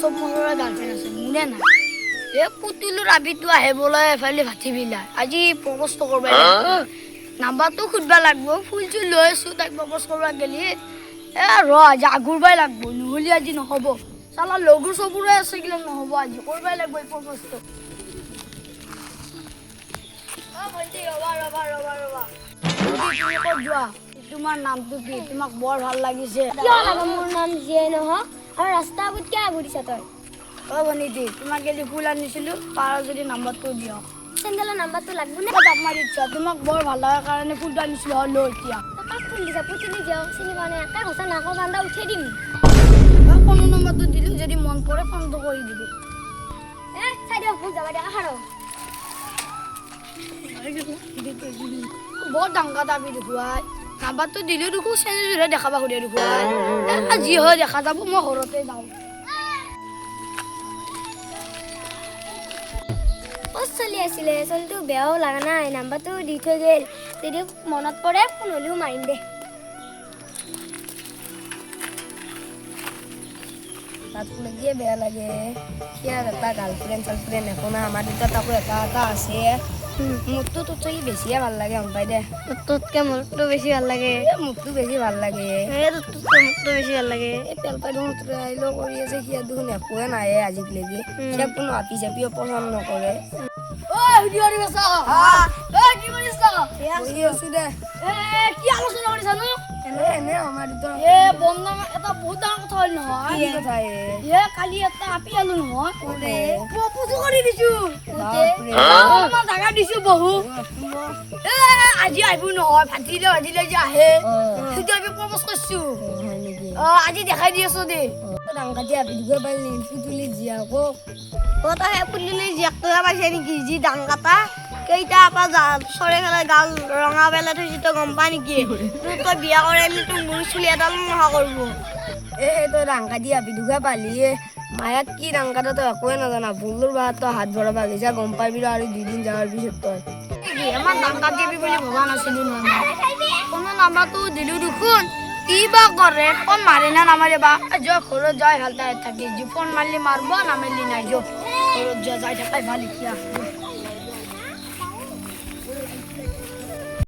চব মোৰ গাৰ্লফ্ৰেণ্ড আছে মোৰে নাই এই পুতুলো ৰাবিটো আহে বোলে এফালে ভাটি বিলা আজি প্ৰপ'জ কৰিব লাগিব নাম্বাৰটো খুদবা লাগব ফুল চুল লৈ আছো তাক প্ৰপ'জ কৰিব গেলি ৰ আজি আগুৰবাই লাগব নহ'লে আজি নহ'ব চালা লগৰ চবৰে আছে কিলে নহ'ব আজি কৰিবাই লাগব এই প্ৰপ'জটো তোমাৰ নামটো কি তোমাক বৰ ভাল লাগিছে কিয় লাগে মোৰ নাম যিয়ে নহয় আৰু ৰাস্তা আগত কিয় ঘূৰিছা তই ভনীটি তোমাক গেলি ফুল আনিছিলো পাৰ যদি নাম্বাৰটো দিয়ক চেণ্ডেলৰ নাম্বাৰটো লাগব নে জাপ মাৰি দিছা তোমাক বৰ ভাল লগাৰ কাৰণে ফুলটো আনিছিলো লৈ এতিয়া কাক ফুল দিছা পুতুলি দিয়ক চিনি পোৱা নাই একে সঁচা নাকৰ বান্ধা উঠাই দিম কোনো নম্বৰটো দিলো যদি মন পৰে ফোনটো কৰি দিবি চাই দিয়ক ভুল যাবা দিয়া আহাৰো বৰ ডাঙৰ দাবী দেখুৱাই নাম্বাৰটো দিলেও দেখো চেনেলযোৰে দেখাবা সুধে দেখুৱাই যি হয় দেখা যাব মই ঘৰতে যাওঁ ক'ত চলি আছিলে চলিটো বেয়াও লগা নাই নাম্বাৰটো দি থৈ গ'ল যদি মনত পৰে ফোন হ'লেও মাৰিম দে তাত লাগিয়ে বেয়া লাগে সিয়াৰ এটা গাৰ্লফ্ৰেণ্ড চাৰ্লফ্ৰেণ্ড একো নাই আমাৰ দুটা তাকো এটা আছে মোৰটো তোতকৈ বেছিয়ে ভাল লাগে গম পাই দে তোতকৈ মোৰটো বেছি ভাল লাগে মোৰটো বেছি ভাল লাগে মোৰটো বেছি ভাল লাগে এই পেলপাই দেখোন ট্ৰাইলো কৰি আছে সিয়াৰ দেখোন একোৱে নাহে আজিলৈকে সিয়াক কোনো আপি চাপিও পচন্দ নকৰে আছো দে কি আলোচনা কৰিছানো এনে আমাৰ দুটা বন্ধন এটা বহুত ডাঙৰ কথা হ'ল নহয় কি কথা কালি এটা আপি আলো নহয় প্ৰপ'জ কৰি দিছো বাপৰে। জাগা দিছো বহু আজি আহিব নহয় ভাতিলে ভাতিলে যে আহে সেইটো আমি প্ৰপ'জ কৰিছো হয় নেকি আজি দেখাই দি আছো দে ডাংকাটি আপি দিব পাৰিলি পুতুলি জীয়াকো তই পুতুলি জীয়েকটো পাইছে নেকি যি ডাং কাটা কেইটা চৰে ফেলে গাল ৰঙা পেলাই থৈছে তই গম পা নেকি তোৰ তই বিয়া কৰাইলি তোৰ মোৰ চুলি এডাল নোহোৱা কৰিব তই ডাংকাটি আপি দুখা পালি মায়াক কি ডাংকাটা তই একোৱে নাজানা ভুলৰ বাহাত তই হাত ভৰাব গৈছা গম পাবি আৰু 2 দিন যাৱাৰ পিছত তই আমাৰ ডাংকা দিবি বুলি ভবা নাছিলো নহয় কোনো নাম্বাৰটো দিলো দেখোন কিবা কৰে ফোন মাৰে না নামাৰে বা যা ঘৰত যাই ভাল তাই থাকি ফোন মাৰিলে মাৰিব নামাৰিলে নাই যা ঘৰত যোৱা যাই থাকাই ভাল এতিয়া